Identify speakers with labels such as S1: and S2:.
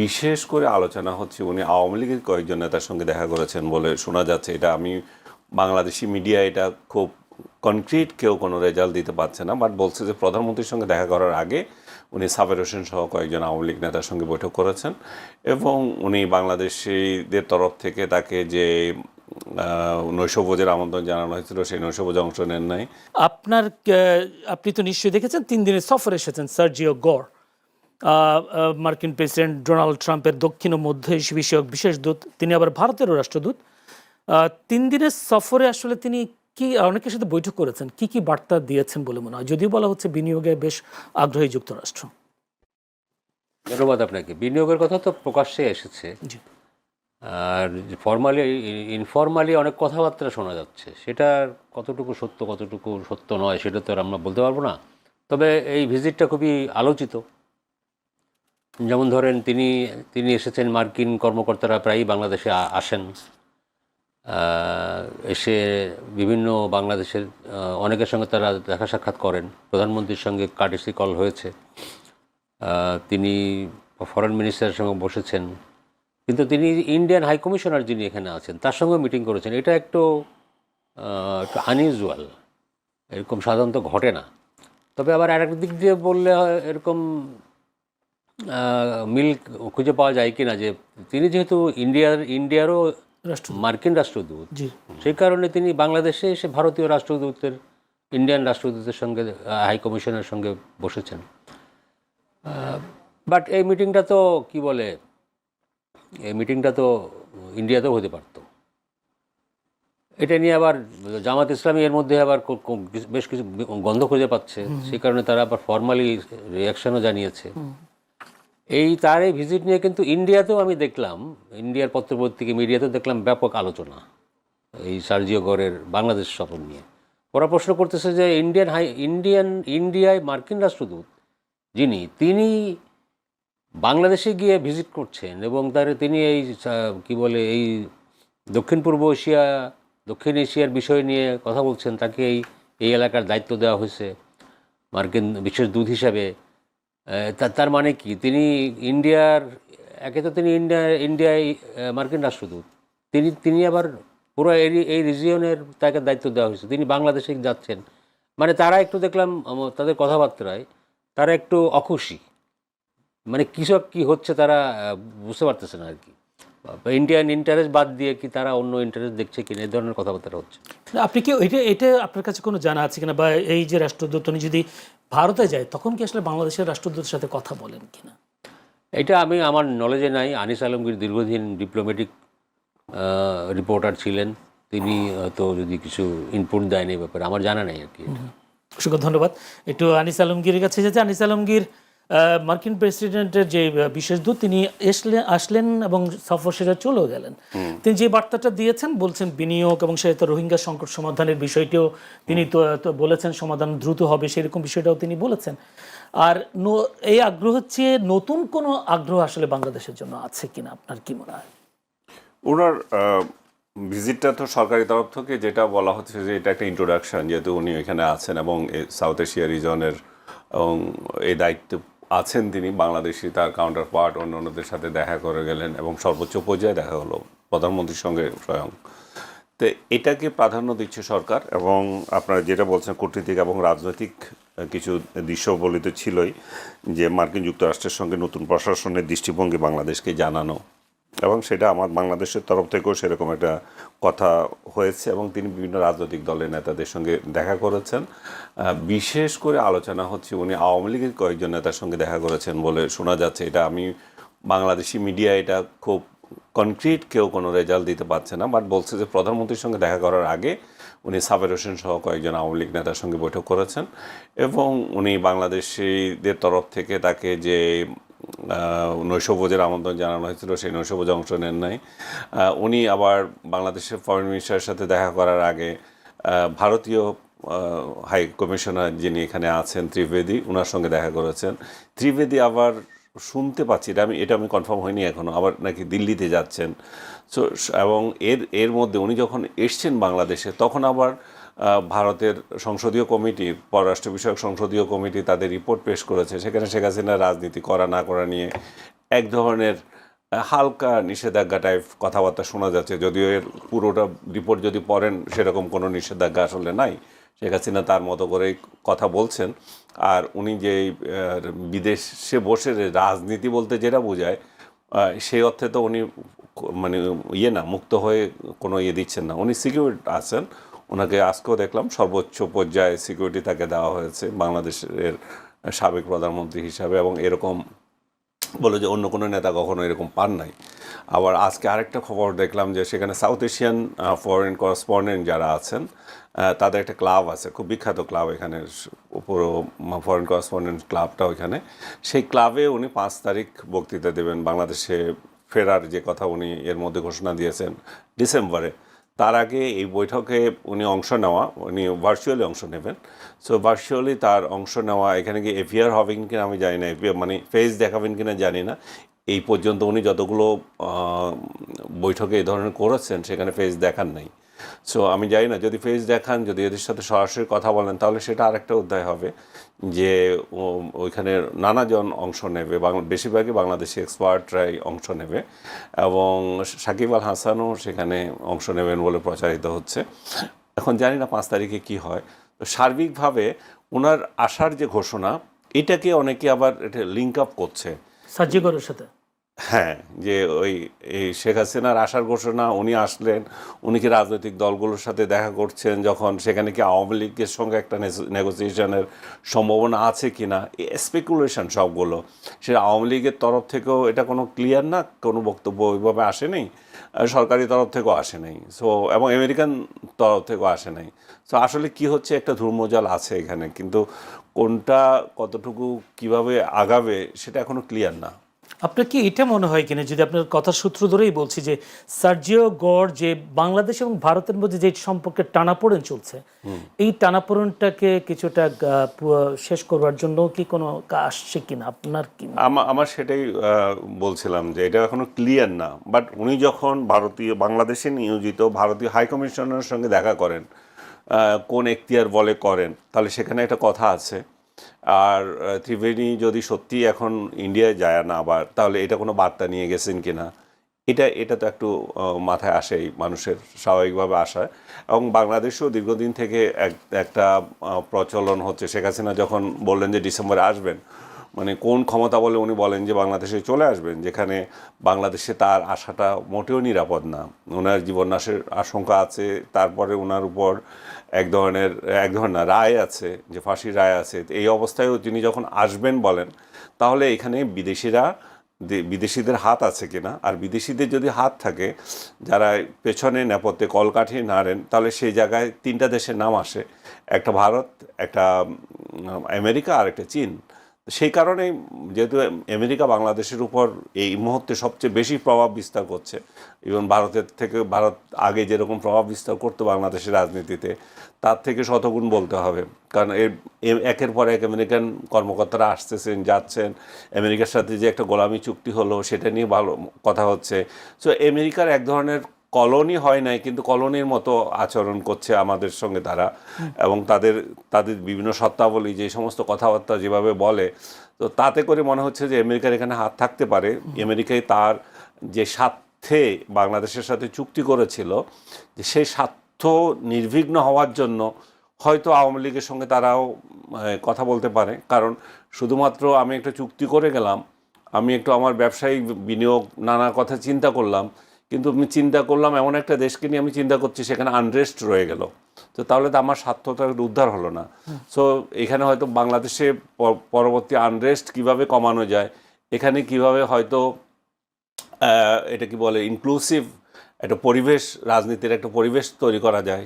S1: বিশেষ করে আলোচনা হচ্ছে উনি আওয়ামী লীগের কয়েকজন নেতার সঙ্গে দেখা করেছেন বলে শোনা যাচ্ছে। এটা আমি বাংলাদেশি মিডিয়া এটা খুব কনক্রিট কেউ কোনো রেজাল্ট দিতে পারছে না, বাট বলছে যে প্রধানমন্ত্রীর সঙ্গে দেখা করার আগে উনি সাবের হোসেন সহ কয়েকজন আওয়ামী লীগ নেতার সঙ্গে বৈঠক করেছেন এবং উনি বাংলাদেশিদের তরফ থেকে তাকে যে নৈশভোজের আমন্ত্রণ জানানো হয়েছিল সেই নৈশভোজে অংশ নেন নাই।
S2: আপনি তো নিশ্চয়ই দেখেছেন 3 দিনের সফরে এসেছেন সার্জিও গর, মার্কিন প্রেসিডেন্ট ডোনাল্ড ট্রাম্পের দক্ষিণ ও মধ্য এশিয়া বিষয়ক বিশেষ দূত, তিনি আবার ভারতেরও রাষ্ট্রদূত। 3 দিনের সফরে আসলে তিনি কি অনেকের সাথে বৈঠক করেছেন, কি কি বার্তা দিয়েছেন বলে মনে হয়? যদিও বলা হচ্ছে বিনিয়োগে বেশ আগ্রহী যুক্তরাষ্ট্র।
S3: ধন্যবাদ আপনাকে। বিনিয়োগের কথা তো প্রকাশ্যে এসেছে, আর ফর্মালি ইনফর্মালি অনেক কথাবার্তা শোনা যাচ্ছে, সেটা কতটুকু সত্য নয় সেটা তো আর আমরা বলতে পারবো না। তবে এই ভিজিটটা খুবই আলোচিত। যেমন ধরেন তিনি এসেছেন, মার্কিন কর্মকর্তারা প্রায়ই বাংলাদেশে আসেন, এসে বিভিন্ন বাংলাদেশের অনেকের সঙ্গে তারা দেখা সাক্ষাৎ করেন। প্রধানমন্ত্রীর সঙ্গে কার্টেসি কল হয়েছে, তিনি ফরেন মিনিস্টারের সঙ্গে বসেছেন, কিন্তু তিনি ইন্ডিয়ান হাই কমিশনার যিনি এখানে আছেন তার সঙ্গে মিটিং করেছেন। এটা একটু আনইউজুয়াল, এরকম সাধারণত ঘটে না। তবে আবার আরেক দিক দিয়ে বললে এরকম মিল খুঁজে পাওয়া যায় কি না, যে তিনি যেহেতু ইন্ডিয়ারও মার্কিন রাষ্ট্রদূত, সেই কারণে তিনি বাংলাদেশে এসে ভারতীয় রাষ্ট্রদূতের, ইন্ডিয়ান রাষ্ট্রদূতের সঙ্গে, হাই কমিশনের সঙ্গে বসেছেন। বাট এই মিটিংটা তো কি বলে, এই মিটিংটা তো ইন্ডিয়াতেও হতে পারত। এটা নিয়ে আবার জামাত ইসলামী এর মধ্যে আবার বেশ কিছু গন্ধ খুঁজে পাচ্ছে, সেই কারণে তারা আবার ফর্মালি রিয়াকশনও জানিয়েছে। তার এই ভিজিট নিয়ে কিন্তু ইন্ডিয়াতেও আমি দেখলাম, ইন্ডিয়ার পত্রপত্রিকা মিডিয়াতেও দেখলাম ব্যাপক আলোচনা এই সার্জিও গরের বাংলাদেশ সফর নিয়ে। ওরা প্রশ্ন করতেছে যে ইন্ডিয়ায় মার্কিন রাষ্ট্রদূত তিনি বাংলাদেশে গিয়ে ভিজিট করছেন এবং তিনি এই কি বলে এই দক্ষিণ এশিয়ার বিষয় নিয়ে কথা বলছেন, তাকে এই এলাকার দায়িত্ব দেওয়া হয়েছে মার্কিন বিশেষ দূত হিসাবে। তার মানে কি, তিনি ইন্ডিয়ায় মার্কিন রাষ্ট্রদূত, তিনি আবার পুরো এই রিজিয়নের তাকে দায়িত্ব দেওয়া হয়েছে, তিনি বাংলাদেশে যাচ্ছেন। মানে তারা একটু দেখলাম তাদের কথাবার্তায় তারা একটু অখুশি, মানে কি হচ্ছে তারা বুঝতে পারতেছে না আর কি। ইন্ডিয়ান ইন্টারেস্ট বাদ দিয়ে কি তারা অন্য ইন্টারেস্ট দেখছে কিনা, এই ধরনের কথাবার্তা হচ্ছে।
S2: আপনি কি এটা আপনার কাছে কোনো জানা আছে কিনা, বা এই যে রাষ্ট্রদূত উনি যদি ভারতে যায় তখন কি আসলে বাংলাদেশের রাষ্ট্রদূতের সাথে কথা বলেন কিনা?
S3: এটা আমার নলেজে নাই। আনিস আলমগীর দীর্ঘদিন ডিপ্লোম্যাটিক রিপোর্টার ছিলেন, তিনি হয়তো যদি কিছু ইনপুট দেয়নি এই ব্যাপারে, আমার জানা নেই আর কি।
S2: অসংখ্য ধন্যবাদ। একটু আনিস আলমগীরের কাছে যেতে। আনিস আলমগীর, মার্কিন প্রেসিডেন্টের যে বিশেষ দূত তিনি আসলেন এবং সফর শেষে চলেও গেলেন। তিনি যে বার্তাটা দিয়েছেন, বলছেন বিনিয়োগ এবং সেটা রোহিঙ্গা সংকট সমাধানের বিষয়টিও তিনি তো বলেছেন সমাধান দ্রুত হবে, সেরকম বিষয়টাও তিনি বলেছেন। আর এই আগ্রহ হচ্ছে নতুন কোনো আগ্রহ আসলে বাংলাদেশের জন্য আছে কিনা, আপনার কি মনে হয়?
S1: ওনার ভিজিটটা তো সরকারি তরফ থেকে যেটা বলা হচ্ছে যে এটা একটা ইন্ট্রোডাকশন, যেহেতু উনি এখানে আছেন এবং সাউথ এশিয়া রিজনের এবং এই দায়িত্ব আছেন তিনি, বাংলাদেশি তার কাউন্টার পার্ট অন্যদের সাথে দেখা করে গেলেন এবং সর্বোচ্চ পর্যায়ে দেখা হলো প্রধানমন্ত্রীর সঙ্গে স্বয়ং। তো এটাকে প্রাধান্য দিচ্ছে সরকার, এবং আপনারা যেটা বলছেন কূটনীতিক এবং রাজনৈতিক কিছু দৃশ্যবলিত ছিলই, যে মার্কিন যুক্তরাষ্ট্রের সঙ্গে নতুন প্রশাসনের দৃষ্টিভঙ্গি বাংলাদেশকে জানানো, এবং সেটা আমার বাংলাদেশের তরফ থেকেও সেরকম একটা কথা হয়েছে এবং তিনি বিভিন্ন রাজনৈতিক দলের নেতাদের সঙ্গে দেখা করেছেন। বিশেষ করে আলোচনা হচ্ছে উনি আওয়ামী লীগের কয়েকজন নেতার সঙ্গে দেখা করেছেন বলে শোনা যাচ্ছে। এটা আমি বাংলাদেশি মিডিয়া এটা খুব কনক্রিট কেউ কোনো রেজাল্ট দিতে পারছে না, বাট বলছে যে প্রধানমন্ত্রীর সঙ্গে দেখা করার আগে উনি সাবের হোসেন সহ কয়েকজন আওয়ামী লীগ নেতার সঙ্গে বৈঠক করেছেন এবং উনি বাংলাদেশিদের তরফ থেকে তাকে যে নৈশভোজের আমন্ত্রণ জানানো হয়েছিল সেই নৈশভোজে অংশ নেন নাই। উনি আবার বাংলাদেশের ফরেন মিনিস্টারের সাথে দেখা করার আগে ভারতীয় হাই কমিশনার যিনি এখানে আছেন ত্রিবেদী, ওনার সঙ্গে দেখা করেছেন। ত্রিবেদী আবার শুনতে পাচ্ছি, এটা আমি কনফার্ম হয়নি এখনও, আবার নাকি দিল্লিতে যাচ্ছেন। সো এবং এর মধ্যে উনি যখন এসছেন বাংলাদেশে, তখন আবার ভারতের সংসদীয় কমিটি, পররাষ্ট্র বিষয়ক সংসদীয় কমিটি তাদের রিপোর্ট পেশ করেছে, সেখানে শেখ হাসিনার রাজনীতি করা না করা নিয়ে এক ধরনের হালকা নিষেধাজ্ঞা টাইপ কথাবার্তা শোনা যাচ্ছে, যদিও এর পুরোটা রিপোর্ট যদি পড়েন সেরকম কোনো নিষেধাজ্ঞা আসলে নাই। শেখ হাসিনা তার মতো করেই কথা বলছেন। আর উনি যে বিদেশে বসে রাজনীতি বলতে যেটা বোঝায়, সেই অর্থে তো উনি মানে না মুক্ত হয়ে কোনো দিচ্ছেন না, উনি সিকিউরিটি আছেন। ওনাকে আজকেও দেখলাম সর্বোচ্চ পর্যায়ে সিকিউরিটি তাকে দেওয়া হয়েছে বাংলাদেশের সাবেক প্রধানমন্ত্রী হিসাবে, এবং এরকম বলে যে অন্য কোনো নেতা কখনো এরকম পান নাই। আবার আজকে আরেকটা খবর দেখলাম যে সেখানে সাউথ এশিয়ান ফরেন করেসপন্ডেন্ট যারা আছেন তাদের একটা ক্লাব আছে, খুব বিখ্যাত ক্লাব এখানে, পুরো ফরেন করেসপন্ডেন্ট ক্লাবটা ওইখানে। সেই ক্লাবে উনি 5 তারিখ বক্তৃতা দেবেন, বাংলাদেশে ফেরার যে কথা উনি এর মধ্যে ঘোষণা দিয়েছেন ডিসেম্বরে। তার আগে এই বৈঠকে উনি উনি ভার্চুয়ালি অংশ নেবেন। সো ভার্চুয়ালি তার অংশ নেওয়া, এখানে কি এফিআর হবেন কিনা আমি জানি না, মানে ফেস দেখাবেন কিনা জানি না। এই পর্যন্ত উনি যতগুলো বৈঠকে এই ধরনের করেছেন সেখানে ফেস দেখান নাই। সো আমি জানি না, যদি ফেস দেখান, যদি এদের সাথে সরাসরি কথা বলেন, তাহলে সেটা আরেকটা অধ্যায় হবে যে ওইখানে নানাজন অংশ নেবে, বেশিরভাগই বাংলাদেশি এক্সপার্টরাই অংশ নেবে, এবং সাকিব আল হাসানও সেখানে অংশ নেবেন বলে প্রচারিত হচ্ছে। এখন জানি না 5 তারিখে কি হয়। তো সার্বিকভাবে ওনার আসার যে ঘোষণা, এটাকে অনেকে আবার এটা লিঙ্ক আপ করছে
S2: সার্জিকরের সাথে।
S1: হ্যাঁ, যে এই শেখ হাসিনার আসার ঘোষণা, উনি আসলেন, উনি কি রাজনৈতিক দলগুলোর সাথে দেখা করছেন, যখন সেখানে কি আওয়ামী লীগের সঙ্গে একটা নেগোসিয়েশনের সম্ভাবনা আছে কি না, স্পেকুলেশন সবগুলো। সেটা আওয়ামী লীগের তরফ থেকেও এটা কোনো ক্লিয়ার না, কোনো বক্তব্য ওইভাবে আসেনি, সরকারি তরফ থেকেও আসে নাই, সো এবং আমেরিকান তরফ থেকেও আসে নাই। সো আসলে কি হচ্ছে, একটা ধূম্রজাল আছে এখানে, কিন্তু কোনটা কতটুকু কিভাবে আগাবে সেটা এখনো ক্লিয়ার না।
S2: আপনার কি এটা মনে হয় কিনা, যদি আপনার কথার সূত্র ধরেই বলছি, যে সার্জিও গড় যে বাংলাদেশ এবং ভারতের মধ্যে যে সম্পর্কের টানাপোড়েন চলছে, এই টানাপোড়েনটাকে কিছুটা শেষ করবার জন্য কি কোনো আসছে কিনা, আপনার কি?
S1: আমার সেটাই বলছিলাম যে এটা এখনো ক্লিয়ার না। বাট উনি যখন বাংলাদেশে নিয়োজিত ভারতীয় হাই কমিশনারের সঙ্গে দেখা করেন, কোন এখতিয়ার বলে করেন, তাহলে সেখানে একটা কথা আছে। আর ত্রিবেণী যদি সত্যি এখন ইন্ডিয়ায় যায় না আবার, তাহলে এটা কোনো বার্তা নিয়ে গেছেন কিনা, এটা তো একটু মাথায় আসেই, মানুষের স্বাভাবিকভাবে আসায়। এবং বাংলাদেশেও দীর্ঘদিন থেকে একটা প্রচলন হচ্ছে, শেখ হাসিনা যখন বললেন যে ডিসেম্বরে আসবেন, মানে কোন ক্ষমতা বলে উনি বলেন যে বাংলাদেশে চলে আসবেন, যেখানে বাংলাদেশে তার আসাটা মোটেও নিরাপদ না, ওনার জীবননাশের আশঙ্কা আছে। তারপরে ওনার উপর এক ধরনের রায় আছে, যে ফাঁসির রায় আছে। এই অবস্থায়ও তিনি যখন আসবেন বলেন, তাহলে এখানে বিদেশিদের হাত আছে কিনা, আর বিদেশিদের যদি হাত থাকে, যারা পেছনে নেপথ্যে কলকাঠি নাড়েন, তাহলে সেই জায়গায় 3টা দেশের নাম আসে, একটা ভারত, একটা আমেরিকা, আর একটা চীন। সেই কারণেই, যেহেতু আমেরিকা বাংলাদেশের উপর এই মুহূর্তে সবচেয়ে বেশি প্রভাব বিস্তার করছে, ইভেন ভারত আগে যেরকম প্রভাব বিস্তার করতো বাংলাদেশের রাজনীতিতে, তার থেকে শতগুণ বলতে হবে। কারণ একের পর এক আমেরিকান কর্মকর্তারা আসতেছেন, যাচ্ছেন। আমেরিকার সাথে যে একটা গোলামি চুক্তি হলো, সেটা নিয়ে ভালো কথা হচ্ছে। সো আমেরিকার এক ধরনের কলোনি হয় নাই, কিন্তু কলোনির মতো আচরণ করছে আমাদের সঙ্গে তারা, এবং তাদের বিভিন্ন শর্তাবলী, যে সমস্ত কথাবার্তা যেভাবে বলে, তো তাতে করে মনে হচ্ছে যে আমেরিকার এখানে হাত থাকতে পারে। আমেরিকায় তার যে স্বার্থে বাংলাদেশের সাথে চুক্তি করেছিল, যে সেই স্বার্থ নির্বিঘ্ন হওয়ার জন্য হয়তো আওয়ামী লীগের সঙ্গে তারাও কথা বলতে পারে। কারণ শুধুমাত্র আমি একটা চুক্তি করে গেলাম, আমি একটু আমার ব্যবসায়িক বিনিয়োগ নানা কথা চিন্তা করলাম, কিন্তু আমি চিন্তা করলাম এমন একটা দেশকে নিয়ে আমি চিন্তা করছি, সেখানে আনরেস্ট রয়ে গেল, তো তাহলে তো আমার স্বার্থটা উদ্ধার হলো না। সো এখানে হয়তো বাংলাদেশে পরবর্তী আনরেস্ট কিভাবে কমানো যায়, এখানে কিভাবে হয়তো এটা কি বলে ইনক্লুসিভ একটা পরিবেশ, রাজনীতির একটা পরিবেশ তৈরি করা যায়,